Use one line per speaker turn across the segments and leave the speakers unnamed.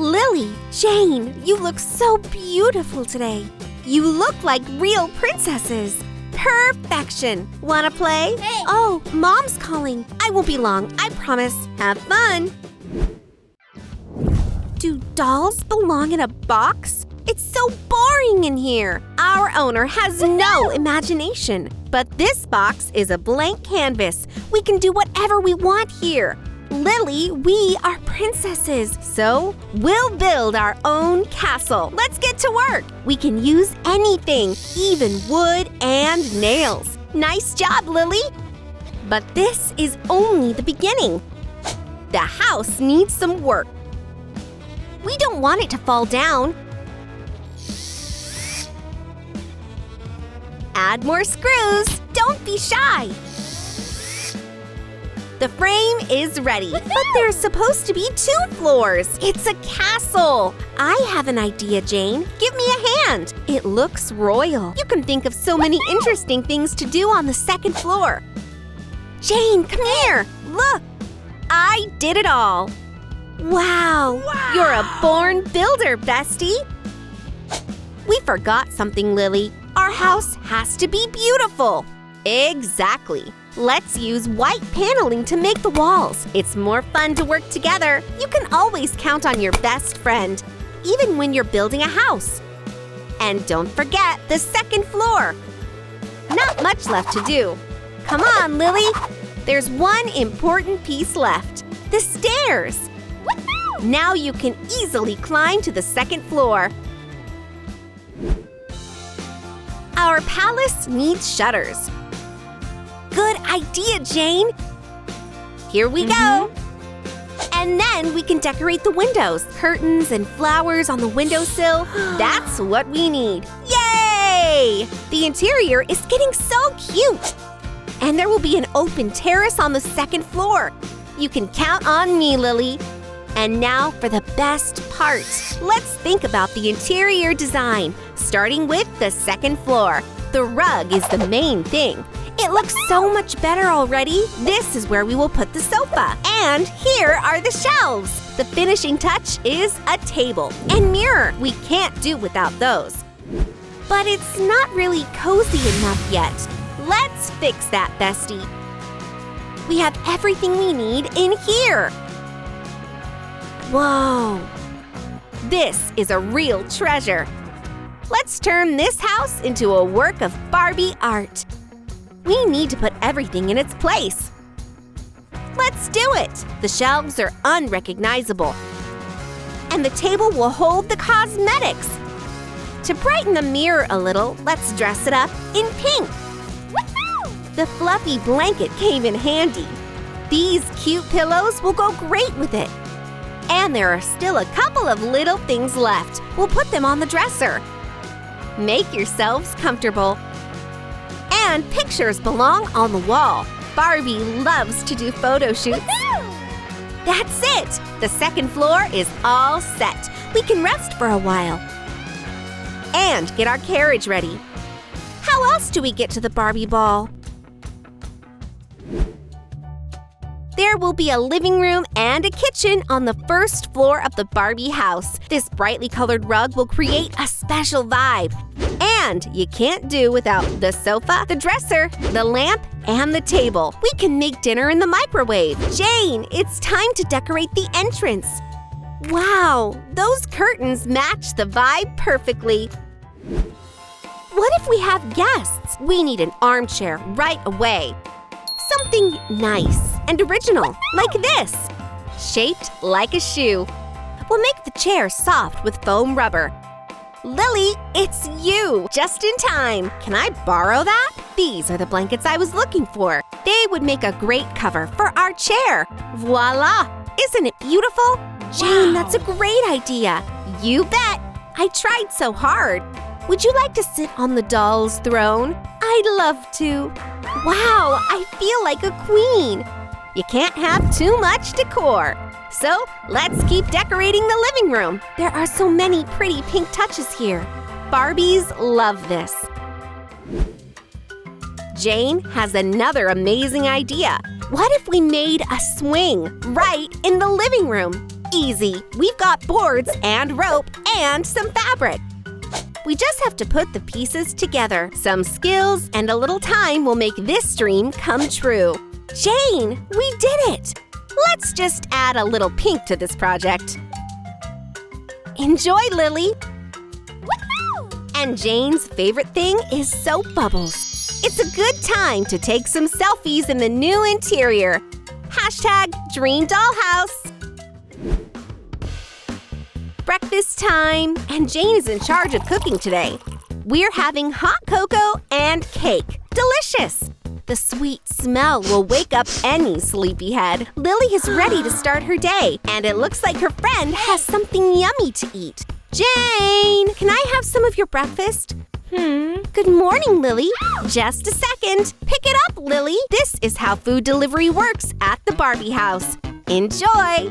Lily, Jane, you look so beautiful today. You look like real princesses. Perfection. Wanna play?
Hey.
Oh, Mom's calling. I won't be long, I promise. Have fun. Do dolls belong in a box? It's so boring in here. Our owner has no imagination. But this box is a blank canvas. We can do whatever we want here. Lily, we are princesses, so we'll build our own castle. Let's get to work. We can use anything, even wood and nails. Nice job, Lily. But this is only the beginning. The house needs some work. We don't want it to fall down. Add more screws. Don't be shy. The frame is ready, but there's supposed to be 2 floors. It's a castle. I have an idea, Jane. Give me a hand. It looks royal. You can think of so many interesting things to do on the 2nd floor. Jane, come here. Look, I did it all. Wow. You're a born builder, bestie. We forgot something, Lily. Our house has to be beautiful. Exactly. Let's use white paneling to make the walls. It's more fun to work together. You can always count on your best friend, even when you're building a house. And don't forget the 2nd floor. Not much left to do. Come on, Lily. There's one important piece left. The stairs. Woohoo! Now you can easily climb to the 2nd floor. Our palace needs shutters. Good idea, Jane. Here we go. And then we can decorate the windows. Curtains and flowers on the windowsill. That's what we need. Yay! The interior is getting so cute. And there will be an open terrace on the 2nd floor. You can count on me, Lily. And now for the best part. Let's think about the interior design, starting with the 2nd floor. The rug is the main thing. It looks so much better already. This is where we will put the sofa. And here are the shelves. The finishing touch is a table and mirror. We can't do without those. But it's not really cozy enough yet. Let's fix that, bestie. We have everything we need in here. Whoa! This is a real treasure. Let's turn this house into a work of Barbie art. We need to put everything in its place. Let's do it! The shelves are unrecognizable. And the table will hold the cosmetics. To brighten the mirror a little, let's dress it up in pink. Woohoo! The fluffy blanket came in handy. These cute pillows will go great with it. And there are still a couple of little things left. We'll put them on the dresser. Make yourselves comfortable. And pictures belong on the wall. Barbie loves to do photo shoots. That's it! The 2nd floor is all set. We can rest for a while. And get our carriage ready. How else do we get to the Barbie ball? There will be a living room and a kitchen on the 1st floor of the Barbie house. This brightly colored rug will create a special vibe. And you can't do without the sofa, the dresser, the lamp, and the table. We can make dinner in the microwave. Jane, it's time to decorate the entrance. Wow, those curtains match the vibe perfectly. What if we have guests? We need an armchair right away. Something nice and original, like this. Shaped like a shoe. We'll make the chair soft with foam rubber. Lily, it's you! Just in time. Can I borrow that? These are the blankets I was looking for. They would make a great cover for our chair. Voila! Isn't it beautiful? Jane, that's a great idea. You bet! I tried so hard. Would you like to sit on the doll's throne? I'd love to. Wow, I feel like a queen. You can't have too much decor. So let's keep decorating the living room. There are so many pretty pink touches here. Barbies love this. Jane has another amazing idea. What if we made a swing right in the living room? Easy! We've got boards and rope and some fabric. We just have to put the pieces together. Some skills and a little time will make this dream come true. Jane, we did it! Let's just add a little pink to this project. Enjoy, Lily! Woohoo! And Jane's favorite thing is soap bubbles. It's a good time to take some selfies in the new interior. #DreamDollhouse. Breakfast time, and Jane is in charge of cooking today. We're having hot cocoa and cake. Delicious! The sweet smell will wake up any sleepyhead. Lily is ready to start her day, and it looks like her friend has something yummy to eat. Jane, can I have some of your breakfast? Good morning, Lily. Just a second. Pick it up, Lily. This is how food delivery works at the Barbie house. Enjoy!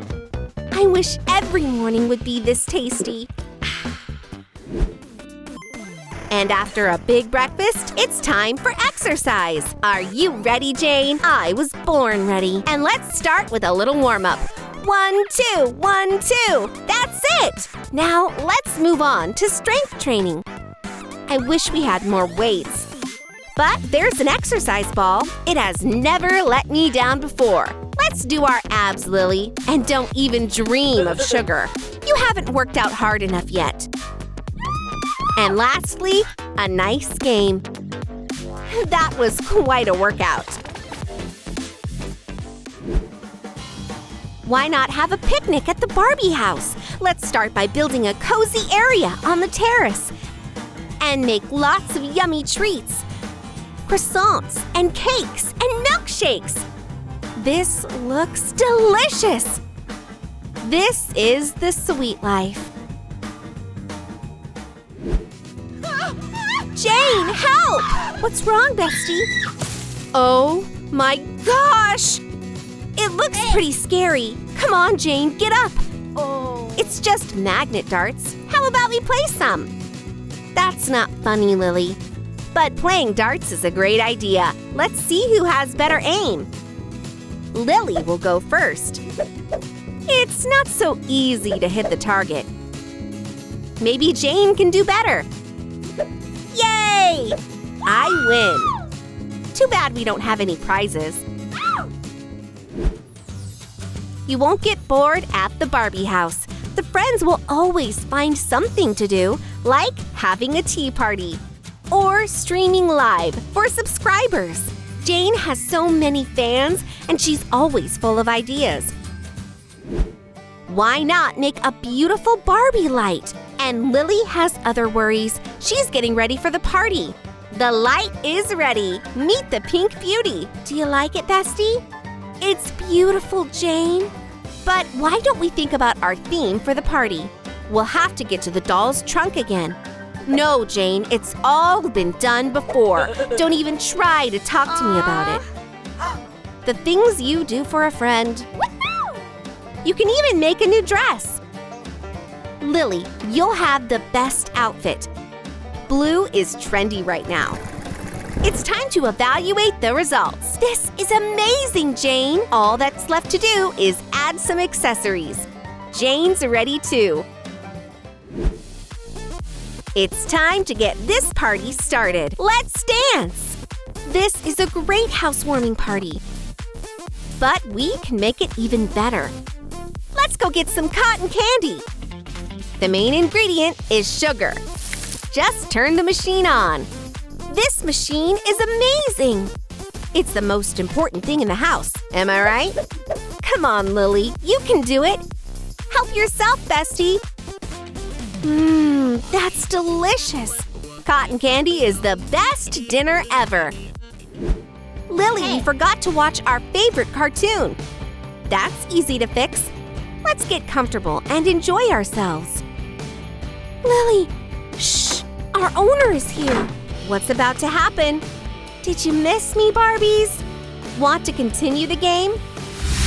I wish every morning would be this tasty. And after a big breakfast, it's time for exercise. Are you ready, Jane? I was born ready. And let's start with a little warm-up. 1, 2, 1, 2. That's it! Now let's move on to strength training. I wish we had more weights. But there's an exercise ball. It has never let me down before. Let's do our abs, Lily. And don't even dream of sugar. You haven't worked out hard enough yet. And lastly, a nice game. That was quite a workout. Why not have a picnic at the Barbie house? Let's start by building a cozy area on the terrace. And make lots of yummy treats. Croissants and cakes and milkshakes. This looks delicious. This is the sweet life. Jane, help! What's wrong, bestie? Oh my gosh! It looks pretty scary. Come on, Jane, get up. It's just magnet darts. How about we play some? That's not funny, Lily. But playing darts is a great idea. Let's see who has better aim. Lily will go first. It's not so easy to hit the target. Maybe Jane can do better. Yay! I win. Too bad we don't have any prizes. You won't get bored at the Barbie house. The friends will always find something to do, like having a tea party or streaming live for subscribers. Jane has so many fans, and she's always full of ideas. Why not make a beautiful Barbie light? And Lily has other worries. She's getting ready for the party. The light is ready. Meet the pink beauty. Do you like it, bestie? It's beautiful, Jane. But why don't we think about our theme for the party? We'll have to get to the doll's trunk again. No, Jane, it's all been done before. Don't even try to talk to me about it. The things you do for a friend. You can even make a new dress. Lily, you'll have the best outfit. Blue is trendy right now. It's time to evaluate the results. This is amazing, Jane. All that's left to do is add some accessories. Jane's ready too. It's time to get this party started. Let's dance! This is a great housewarming party. But we can make it even better. Let's go get some cotton candy. The main ingredient is sugar. Just turn the machine on. This machine is amazing. It's the most important thing in the house, am I right? Come on, Lily, you can do it. Help yourself, bestie. That's delicious. Cotton candy is the best dinner ever. Lily, we forgot to watch our favorite cartoon. That's easy to fix. Let's get comfortable and enjoy ourselves. Lily, shh! Our owner is here. What's about to happen? Did you miss me, Barbies? Want to continue the game?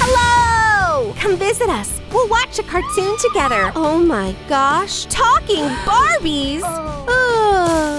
Hello! Come visit us. We'll watch a cartoon together. Oh my gosh. Talking Barbies? Ugh.